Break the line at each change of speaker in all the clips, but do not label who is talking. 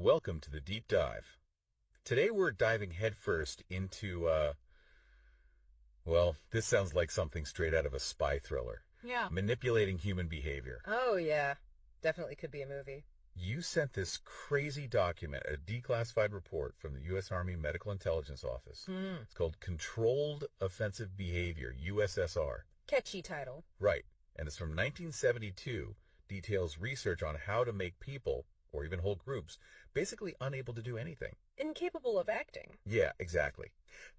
Welcome to the Deep Dive. Today we're diving headfirst into, this sounds like something straight out of a spy thriller.
Yeah.
Manipulating human behavior.
Oh, yeah. Definitely could be a movie.
You sent this crazy document, a declassified report from the U.S. Army Medical Intelligence Office. It's called Controlled Offensive Behavior, USSR.
Catchy title.
Right. And it's from 1972, details research on how to make people, or even whole groups, basically unable to do anything.
Incapable of acting.
Yeah, exactly.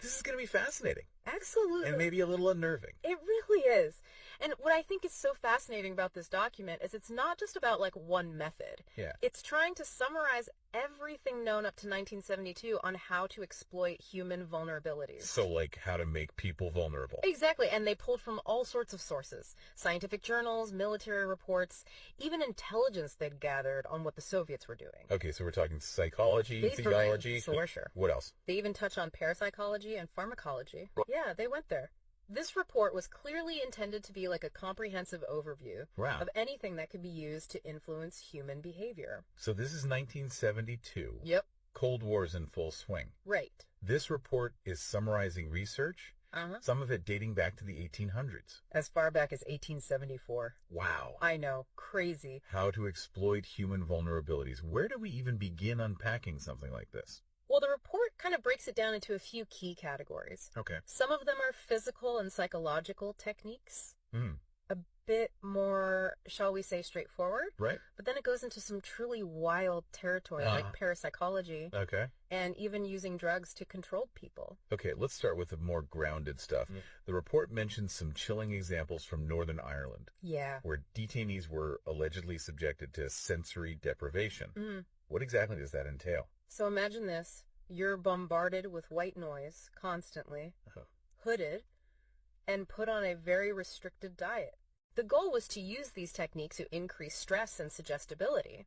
This is going to be fascinating.
Absolutely.
And maybe a little unnerving.
It really is. And what I think is so fascinating about this document is it's not just about like one method.
Yeah.
It's trying to summarize everything known up to 1972 on how to exploit human vulnerabilities.
So like how to make people vulnerable.
Exactly. And they pulled from all sorts of sources. Scientific journals, military reports, even intelligence they'd gathered on what the Soviets were doing.
Okay, so we're talking psychology,
These
theology.
Sure.
What else?
They even touch on parapsychology and pharmacology. Yeah, they went there. This report was clearly intended to be like a comprehensive overview of anything that could be used to influence human behavior.
So this is 1972.
Yep.
Cold War's in full swing.
Right.
This report is summarizing research, some of it dating back to the 1800s.
As far back as 1874.
Wow.
I know. Crazy.
How to exploit human vulnerabilities. Where do we even begin unpacking something like this?
Well, the report kind of breaks it down into a few key categories.
Okay.
Some of them are physical and psychological techniques. A bit more, shall we say, straightforward.
Right.
But then it goes into some truly wild territory like parapsychology.
Okay.
And even using drugs to control people.
Okay, let's start with the more grounded stuff. The report mentions some chilling examples from Northern Ireland.
Yeah.
Where detainees were allegedly subjected to sensory deprivation. What exactly does that entail?
So imagine this. You're bombarded with white noise constantly, hooded, and put on a very restricted diet. The goal was to use these techniques to increase stress and suggestibility,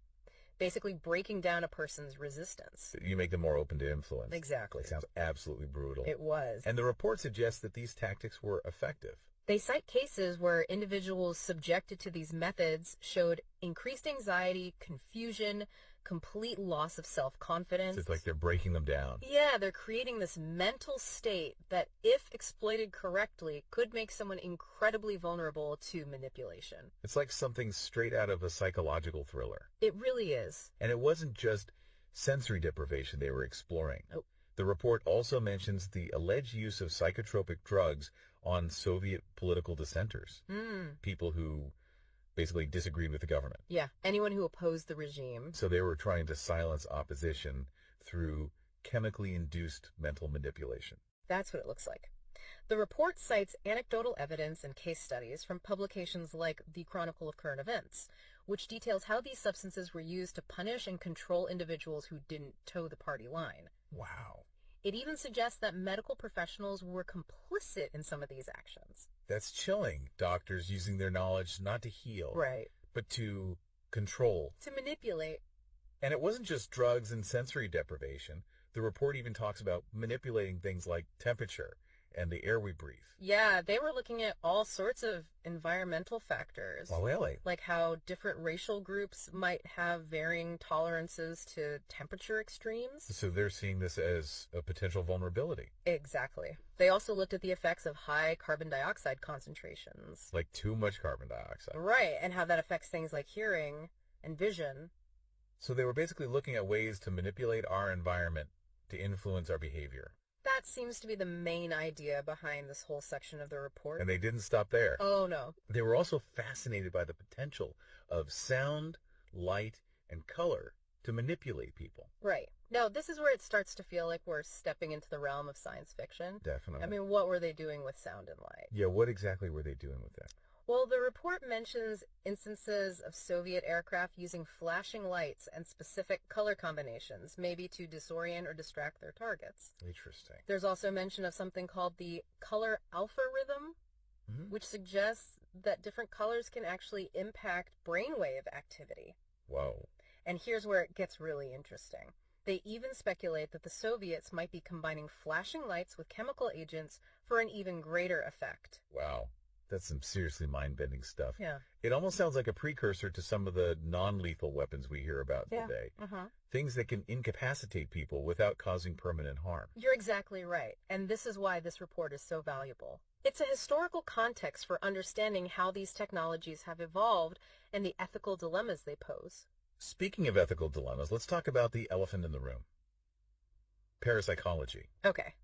basically breaking down a person's resistance.
You make them more open to influence.
Exactly.
It sounds absolutely brutal.
It was.
And the report suggests that these tactics were effective.
They cite cases where individuals subjected to these methods showed increased anxiety, confusion, complete loss of self-confidence.
So it's like they're breaking them down.
Yeah, they're creating this mental state that, if exploited correctly, could make someone incredibly vulnerable to manipulation.
It's like something straight out of a psychological thriller.
It really is.
And it wasn't just sensory deprivation they were exploring.
Nope.
The report also mentions the alleged use of psychotropic drugs on Soviet political dissenters, people who basically disagreed with the government.
Yeah, anyone who opposed the regime.
So they were trying to silence opposition through chemically induced mental manipulation.
That's what it looks like. The report cites anecdotal evidence and case studies from publications like The Chronicle of Current Events, which details how these substances were used to punish and control individuals who didn't toe the party line.
Wow.
It even suggests that medical professionals were complicit in some of these actions.
That's chilling. Doctors using their knowledge not to heal,
right,
but to control.
To manipulate.
And it wasn't just drugs and sensory deprivation. The report even talks about manipulating things like temperature and the air we breathe.
Yeah, they were looking at all sorts of environmental factors.
Oh, really?
Like how different racial groups might have varying tolerances to temperature extremes.
So they're seeing this as a potential vulnerability.
Exactly. They also looked at the effects of high carbon dioxide concentrations.
Like too much carbon dioxide.
Right, and how that affects things like hearing and vision.
So they were basically looking at ways to manipulate our environment to influence our behavior.
That seems to be the main idea behind this whole section of the report.
And they didn't stop there.
Oh, no.
They were also fascinated by the potential of sound, light, and color to manipulate people.
Right. Now, this is where it starts to feel like we're stepping into the realm of science fiction.
Definitely.
I mean, what were they doing with sound and light?
Yeah, what exactly were they doing with that?
Well, the report mentions instances of Soviet aircraft using flashing lights and specific color combinations, maybe to disorient or distract their targets.
Interesting.
There's also mention of something called the color algorithm, which suggests that different colors can actually impact brainwave activity.
Whoa.
And here's where it gets really interesting. They even speculate that the Soviets might be combining flashing lights with chemical agents for an even greater effect.
Wow. That's some seriously mind-bending stuff.
Yeah.
It almost sounds like a precursor to some of the non-lethal weapons we hear about today. Things that can incapacitate people without causing permanent harm.
You're exactly right, and this is why this report is so valuable. It's a historical context for understanding how these technologies have evolved and the ethical dilemmas they pose.
Speaking of ethical dilemmas, let's talk about the elephant in the room. Parapsychology.
Okay.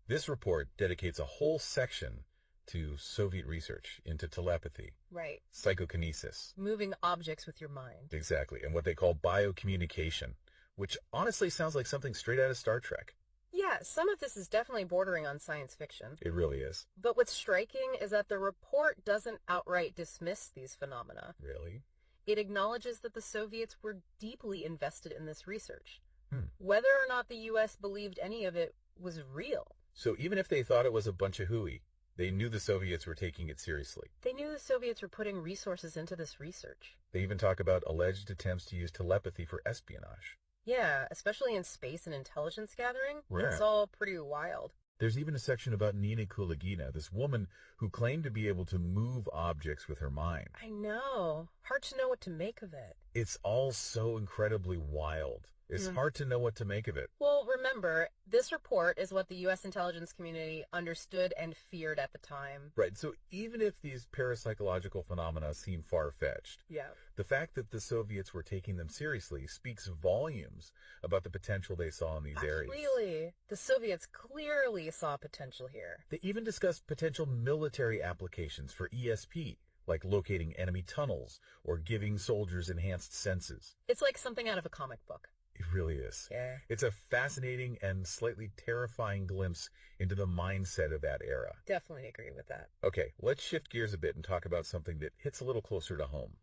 This report dedicates a whole section to Soviet research into telepathy,
Right.
psychokinesis.
Moving objects with your mind.
Exactly, and what they call biocommunication, which honestly sounds like something straight out of Star Trek.
Yeah, some of this is definitely bordering on science fiction.
It really is.
But what's striking is that the report doesn't outright dismiss these phenomena.
Really?
It acknowledges that the Soviets were deeply invested in this research.
Hmm.
Whether or not the U.S. believed any of it was real.
So even if they thought it was a bunch of hooey, they knew the Soviets were taking it seriously.
They knew the Soviets were putting resources into this research.
They even talk about alleged attempts to use telepathy for espionage.
Yeah, especially in space and intelligence gathering.
Yeah.
It's all pretty wild.
There's even a section about Nina Kulagina, this woman who claimed to be able to move objects with her mind.
I know. Hard to know what to make of it.
It's all so incredibly wild. It's hard to know what to make of it.
Well, remember, this report is what the U.S. intelligence community understood and feared at the time.
Right, so even if these parapsychological phenomena seem far-fetched,
Yeah.
the fact that the Soviets were taking them seriously speaks volumes about the potential they saw in these areas.
Really? The Soviets clearly saw potential here.
They even discussed potential military applications for ESP, like locating enemy tunnels or giving soldiers enhanced senses.
It's like something out of a comic book.
It really is.
Yeah.
It's a fascinating and slightly terrifying glimpse into the mindset of that era.
Definitely agree with that.
Okay, let's shift gears a bit and talk about something that hits a little closer to home.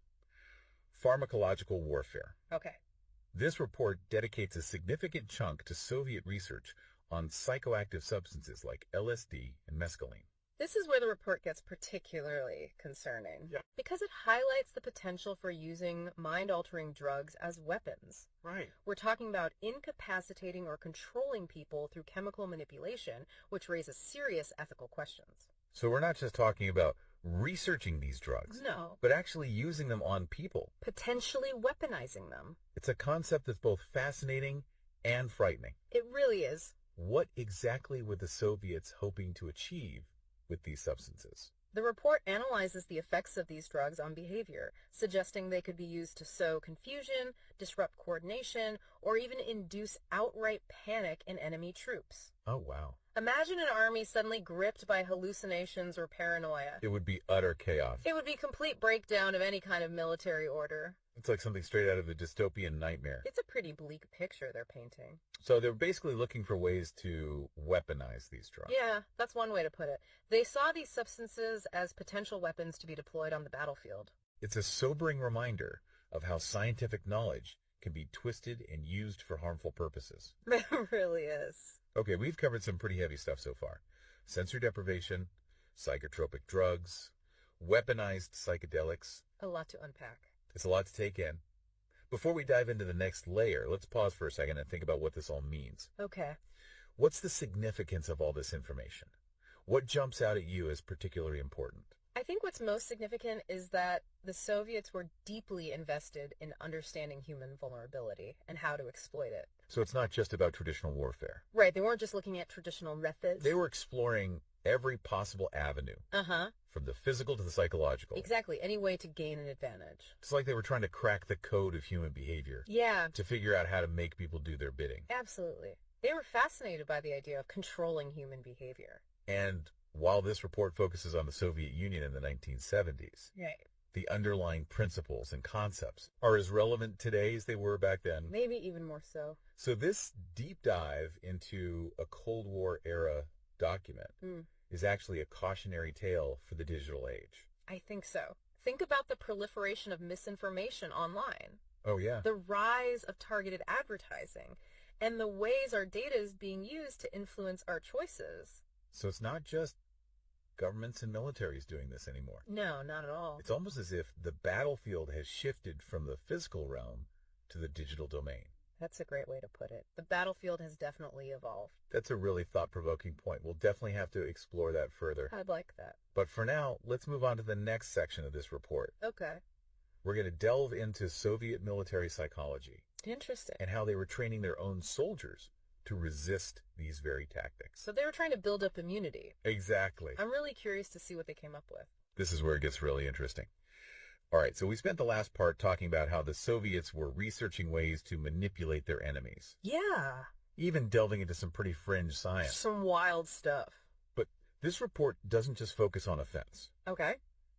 Pharmacological warfare.
Okay.
This report dedicates a significant chunk to Soviet research on psychoactive substances like LSD and mescaline.
This is where the report gets particularly concerning.
Yeah.
Because it highlights the potential for using mind-altering drugs as weapons.
Right.
We're talking about incapacitating or controlling people through chemical manipulation, which raises serious ethical questions.
So we're not just talking about researching these drugs,
No.
but actually using them on people.
Potentially weaponizing them.
It's a concept that's both fascinating and frightening.
It really is.
What exactly were the Soviets hoping to achieve with these substances?
The report analyzes the effects of these drugs on behavior, suggesting they could be used to sow confusion, disrupt coordination, or even induce outright panic in enemy troops.
Oh, wow.
Imagine an army suddenly gripped by hallucinations or paranoia.
It would be utter chaos.
It would be complete breakdown of any kind of military order.
It's like something straight out of a dystopian nightmare.
It's a pretty bleak picture they're painting.
So they're basically looking for ways to weaponize these drugs.
Yeah, that's one way to put it. They saw these substances as potential weapons to be deployed on the battlefield.
It's a sobering reminder of how scientific knowledge can be twisted and used for harmful purposes.
It really is.
Okay, we've covered some pretty heavy stuff so far. Sensory deprivation, psychotropic drugs, weaponized psychedelics.
A lot to unpack.
It's a lot to take in. Before we dive into the next layer, let's pause for a second and think about what this all means.
Okay.
What's the significance of all this information? What jumps out at you as particularly important?
I think what's most significant is that the Soviets were deeply invested in understanding human vulnerability and how to exploit it.
So it's not just about traditional warfare.
Right, they weren't just looking at traditional methods.
They were exploring every possible avenue, from the physical to the psychological.
Exactly, any way to gain an advantage.
It's like they were trying to crack the code of human behavior.
Yeah.
To figure out how to make people do their bidding.
Absolutely. They were fascinated by the idea of controlling human behavior.
And while this report focuses on the Soviet Union in the 1970s,
Right.
the underlying principles and concepts are as relevant today as they were back then.
Maybe even more so.
So this deep dive into a Cold War era document is actually a cautionary tale for the digital age.
I think so. Think about the proliferation of misinformation online.
Oh, yeah.
The rise of targeted advertising, and the ways our data is being used to influence our choices.
So it's not just governments and militaries doing this anymore.
No, not at all.
It's almost as if the battlefield has shifted from the physical realm to the digital domain.
That's a great way to put it. The battlefield has definitely evolved.
That's a really thought-provoking point. We'll definitely have to explore that further.
I'd like that.
But for now, let's move on to the next section of this report.
Okay.
We're going to delve into Soviet military psychology.
Interesting.
And how they were training their own soldiers to resist these very tactics.
So they were trying to build up immunity.
Exactly.
I'm really curious to see what they came up with.
This is where it gets really interesting. All right, so we spent the last part talking about how the Soviets were researching ways to manipulate their enemies.
Yeah.
Even delving into some pretty fringe science.
Some wild stuff.
But this report doesn't just focus on offense.
Okay.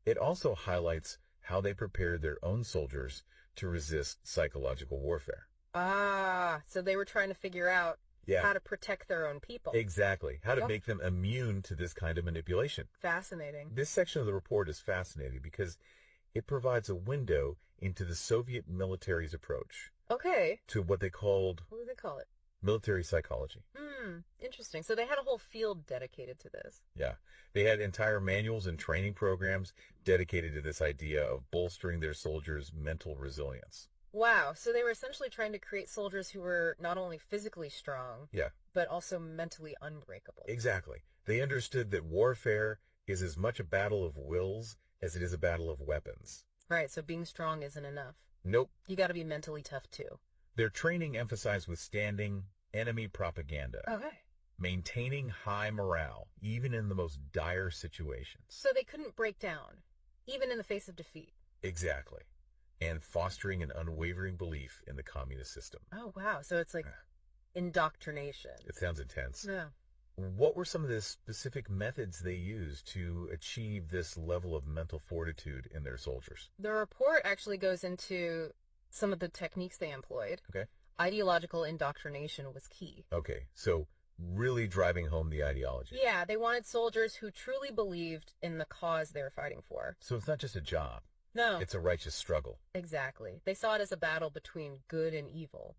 It also highlights how they prepared their own soldiers to resist psychological warfare.
Ah, so they were trying to figure out how to protect their own people.
Exactly. How to make them immune to this kind of manipulation.
Fascinating.
This section of the report is fascinating because it provides a window into the Soviet military's approach.
Okay.
To what they called...
What do they call it?
Military psychology.
Interesting. So they had a whole field dedicated to this.
Yeah. They had entire manuals and training programs dedicated to this idea of bolstering their soldiers' mental resilience.
Wow. So they were essentially trying to create soldiers who were not only physically strong, but also mentally unbreakable.
Exactly. They understood that warfare is as much a battle of wills as it is a battle of weapons.
Right. So being strong isn't enough.
Nope.
You got to be mentally tough too.
Their training emphasized withstanding enemy propaganda.
Okay.
Maintaining high morale, even in the most dire situations.
So they couldn't break down, even in the face of defeat.
Exactly. And fostering an unwavering belief in the communist system.
Oh, wow. So it's like indoctrination.
It sounds intense.
Yeah.
What were some of the specific methods they used to achieve this level of mental fortitude in their soldiers?
The report actually goes into some of the techniques they employed.
Okay.
Ideological indoctrination was key.
Okay, so really driving home the ideology.
Yeah, they wanted soldiers who truly believed in the cause they were fighting for.
So it's not just a job.
No.
It's a righteous struggle.
Exactly. They saw it as a battle between good and evil.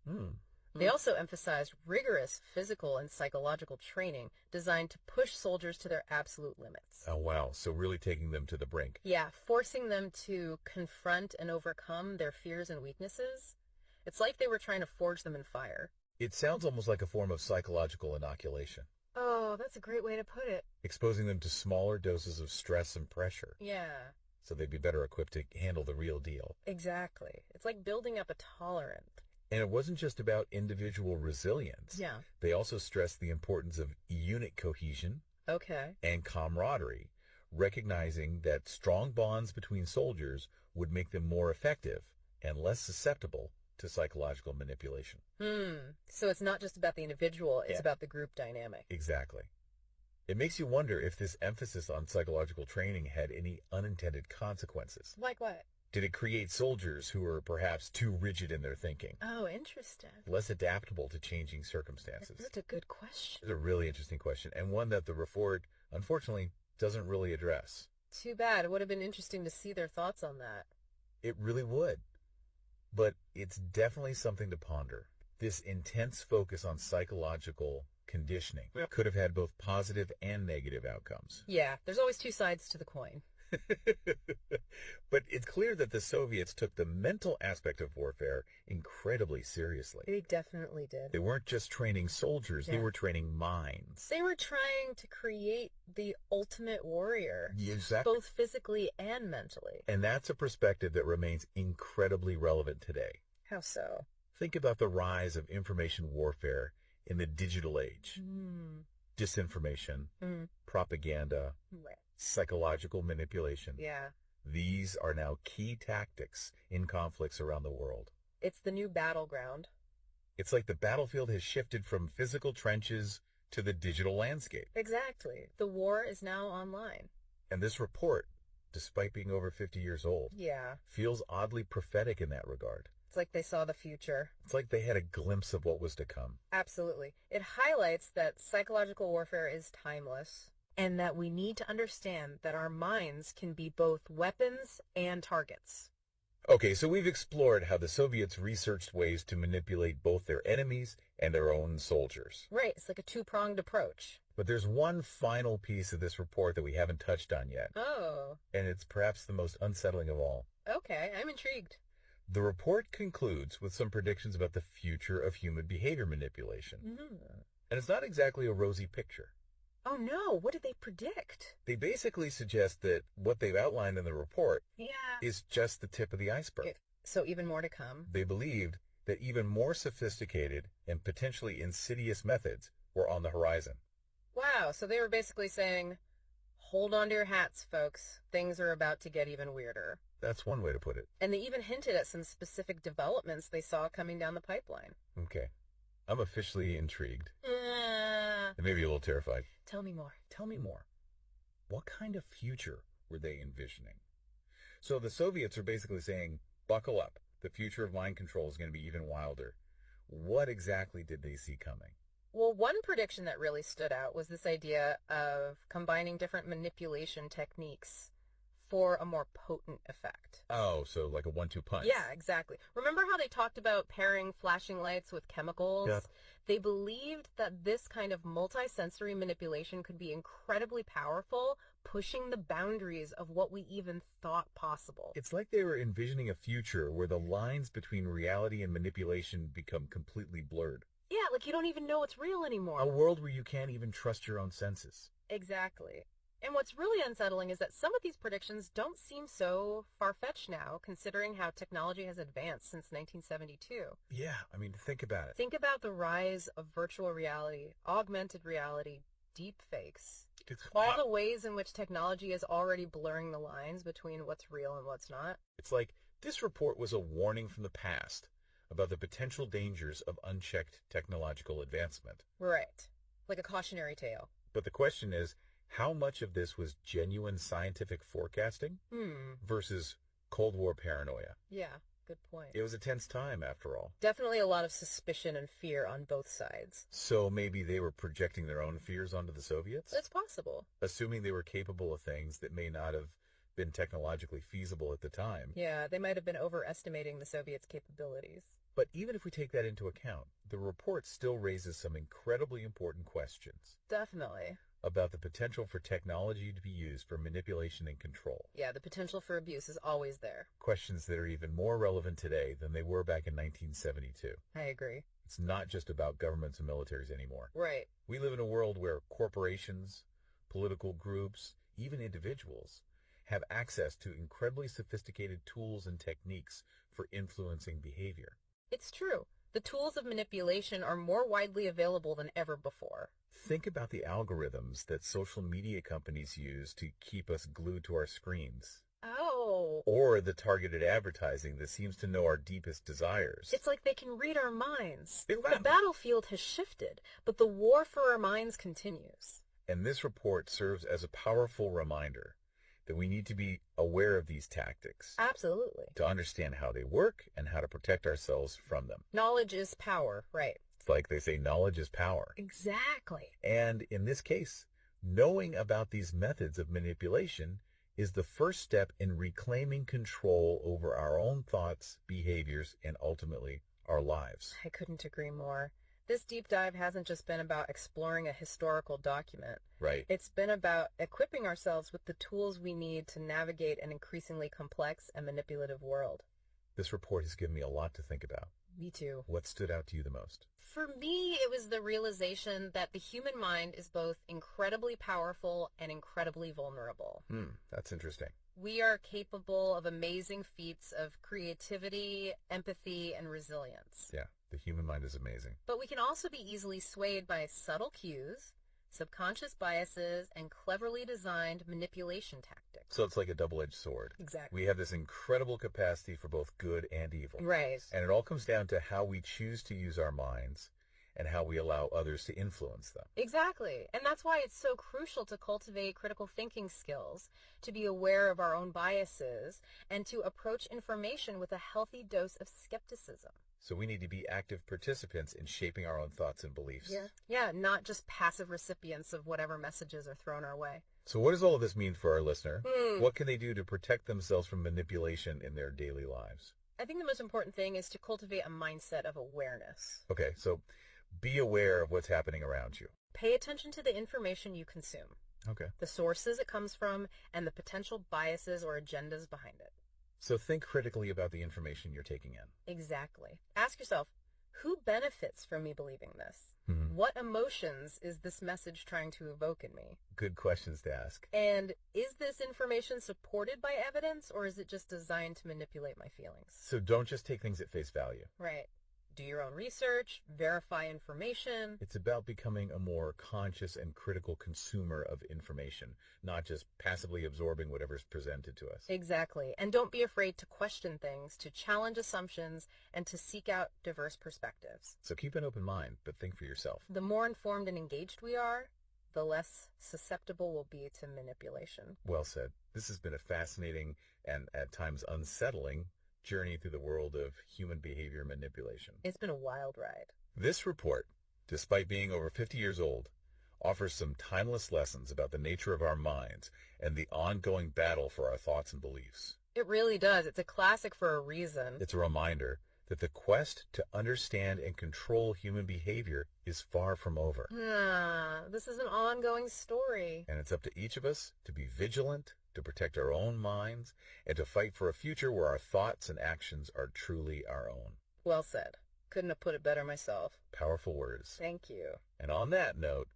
They also emphasized rigorous physical and psychological training designed to push soldiers to their absolute limits.
Oh, wow. So really taking them to the brink.
Yeah, forcing them to confront and overcome their fears and weaknesses. It's like they were trying to forge them in fire.
It sounds almost like a form of psychological inoculation.
Oh, that's a great way to put it.
Exposing them to smaller doses of stress and pressure.
Yeah.
So they'd be better equipped to handle the real deal.
Exactly. It's like building up a tolerance.
And it wasn't just about individual resilience.
Yeah.
They also stressed the importance of unit cohesion.
Okay.
And camaraderie, recognizing that strong bonds between soldiers would make them more effective and less susceptible to psychological manipulation.
So it's not just about the individual, it's about the group dynamic.
Exactly. It makes you wonder if this emphasis on psychological training had any unintended consequences.
Like what?
Did it create soldiers who were perhaps too rigid in their thinking?
Oh, interesting.
Less adaptable to changing circumstances?
That's a good question.
It's a really interesting question, and one that the report, unfortunately, doesn't really address.
Too bad. It would have been interesting to see their thoughts on that.
It really would. But it's definitely something to ponder. This intense focus on psychological conditioning could have had both positive and negative outcomes.
Yeah, there's always two sides to the coin.
But it's clear that the Soviets took the mental aspect of warfare incredibly seriously.
They definitely did.
They weren't just training soldiers, they were training minds.
They were trying to create the ultimate warrior,
Exactly.
both physically and mentally.
And that's a perspective that remains incredibly relevant today.
How so?
Think about the rise of information warfare in the digital age. Disinformation, propaganda, psychological manipulation.
Yeah.
These are now key tactics in conflicts around the world.
It's the new battleground.
It's like the battlefield has shifted from physical trenches to the digital landscape.
Exactly. The war is now online.
And this report, despite being over 50 years old, feels oddly prophetic in that regard.
It's like they saw the future.
It's like they had a glimpse of what was to come.
Absolutely. It highlights that psychological warfare is timeless, and that we need to understand that our minds can be both weapons and targets.
Okay, so we've explored how the Soviets researched ways to manipulate both their enemies and their own soldiers.
Right, it's like a two-pronged approach.
But there's one final piece of this report that we haven't touched on yet.
Oh.
And it's perhaps the most unsettling of all.
Okay, I'm intrigued.
The report concludes with some predictions about the future of human behavior manipulation. And it's not exactly a rosy picture.
Oh no, what did they predict?
They basically suggest that what they've outlined in the report is just the tip of the iceberg.
So even more to come?
They believed that even more sophisticated and potentially insidious methods were on the horizon.
Wow, so they were basically saying, hold on to your hats, folks. Things are about to get even weirder.
That's one way to put it.
And they even hinted at some specific developments they saw coming down the pipeline.
Okay. I'm officially intrigued. And maybe a little terrified.
Tell me more.
Tell me more. What kind of future were they envisioning? So the Soviets are basically saying, buckle up. The future of mind control is going to be even wilder. What exactly did they see coming?
Well, one prediction that really stood out was this idea of combining different manipulation techniques for a more potent effect.
Oh, so like a 1-2 punch.
Yeah, exactly. Remember how they talked about pairing flashing lights with chemicals?
Yep.
They believed that this kind of multi-sensory manipulation could be incredibly powerful, pushing the boundaries of what we even thought possible.
It's like they were envisioning a future where the lines between reality and manipulation become completely blurred.
Yeah, like you don't even know what's real anymore.
A world where you can't even trust your own senses.
Exactly. And what's really unsettling is that some of these predictions don't seem so far-fetched now, considering how technology has advanced since 1972.
Yeah, I mean, think about it.
Think about the rise of virtual reality, augmented reality, deep fakes. All the ways in which technology is already blurring the lines between what's real and what's not.
It's like this report was a warning from the past about the potential dangers of unchecked technological advancement.
Right. Like a cautionary tale.
But the question is, how much of this was genuine scientific forecasting versus Cold War paranoia?
Yeah, good point.
It was a tense time, after all.
Definitely a lot of suspicion and fear on both sides.
So maybe they were projecting their own fears onto the Soviets?
It's possible.
Assuming they were capable of things that may not have been technologically feasible at the time.
Yeah, they might have been overestimating the Soviets' capabilities.
But even if we take that into account, the report still raises some incredibly important questions.
Definitely.
About the potential for technology to be used for manipulation and control.
Yeah, the potential for abuse is always there.
Questions that are even more relevant today than they were back in 1972.
I agree.
It's not just about governments and militaries anymore.
Right.
We live in a world where corporations, political groups, even individuals have access to incredibly sophisticated tools and techniques for influencing behavior.
It's true. The tools of manipulation are more widely available than ever before.
Think about the algorithms that social media companies use to keep us glued to our screens.
Oh.
Or the targeted advertising that seems to know our deepest desires.
It's like they can read our minds.
The
battlefield has shifted, but the war for our minds continues.
And this report serves as a powerful reminder that we need to be aware of these tactics.
Absolutely.
To understand how they work and how to protect ourselves from them.
Knowledge is power, right?
It's like they say, knowledge is power.
Exactly.
And in this case, knowing about these methods of manipulation is the first step in reclaiming control over our own thoughts, behaviors, and ultimately our lives.
I couldn't agree more. This deep dive hasn't just been about exploring a historical document.
Right.
It's been about equipping ourselves with the tools we need to navigate an increasingly complex and manipulative world.
This report has given me a lot to think about.
Me too.
What stood out to you the most?
For me, it was the realization that the human mind is both incredibly powerful and incredibly vulnerable.
That's interesting.
We are capable of amazing feats of creativity, empathy, and resilience.
Yeah, the human mind is amazing.
But we can also be easily swayed by subtle cues, subconscious biases, and cleverly designed manipulation tactics.
So it's like a double-edged sword.
Exactly.
We have this incredible capacity for both good and evil.
Right.
And it all comes down to how we choose to use our minds and how we allow others to influence them.
Exactly. And that's why it's so crucial to cultivate critical thinking skills, to be aware of our own biases, and to approach information with a healthy dose of skepticism.
So we need to be active participants in shaping our own thoughts and beliefs.
Yeah, not just passive recipients of whatever messages are thrown our way.
So what does all of this mean for our listener? What can they do to protect themselves from manipulation in their daily lives?
I think the most important thing is to cultivate a mindset of awareness.
Okay, so be aware of what's happening around you.
Pay attention to the information you consume.
Okay.
The sources it comes from and the potential biases or agendas behind it.
So think critically about the information you're taking in.
Exactly. Ask yourself, who benefits from me believing this? What emotions is this message trying to evoke in me?
Good questions to ask.
And is this information supported by evidence, or is it just designed to manipulate my feelings?
So don't just take things at face value.
Right. Do your own research, verify information.
It's about becoming a more conscious and critical consumer of information, not just passively absorbing whatever's presented to us.
Exactly. And don't be afraid to question things, to challenge assumptions, and to seek out diverse perspectives.
So keep an open mind, but think for yourself.
The more informed and engaged we are, the less susceptible we'll be to manipulation.
Well said. This has been a fascinating and at times unsettling journey through the world of human behavior manipulation.
It's been a wild ride.
This report, despite being over 50 years old, offers some timeless lessons about the nature of our minds and the ongoing battle for our thoughts and beliefs.
It really does. It's a classic for a reason.
It's a reminder that the quest to understand and control human behavior is far from over.
This is an ongoing story.
And it's up to each of us to be vigilant, to protect our own minds, and to fight for a future where our thoughts and actions are truly our own.
Well said. Couldn't have put it better myself.
Powerful words.
Thank you.
And on that note,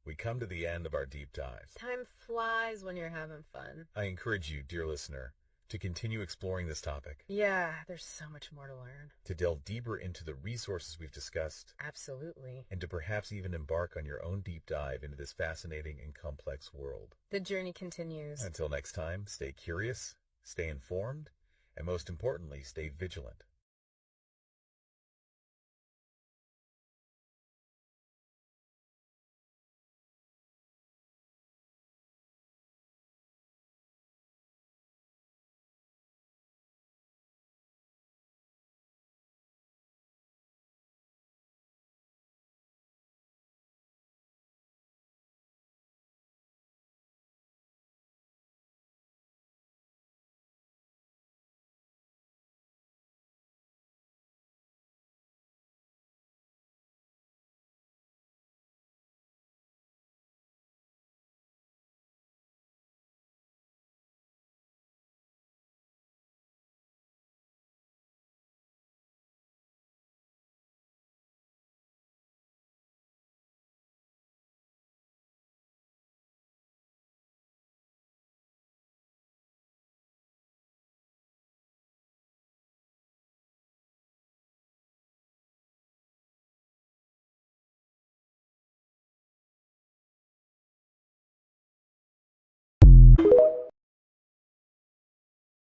we come to the end of our deep dive.
Time flies when you're having fun.
I encourage you, dear listener, to continue exploring this topic.
Yeah, there's so much more to learn.
To delve deeper into the resources we've discussed.
Absolutely.
And to perhaps even embark on your own deep dive into this fascinating and complex world.
The journey continues.
Until next time, stay curious, stay informed, and most importantly, stay vigilant.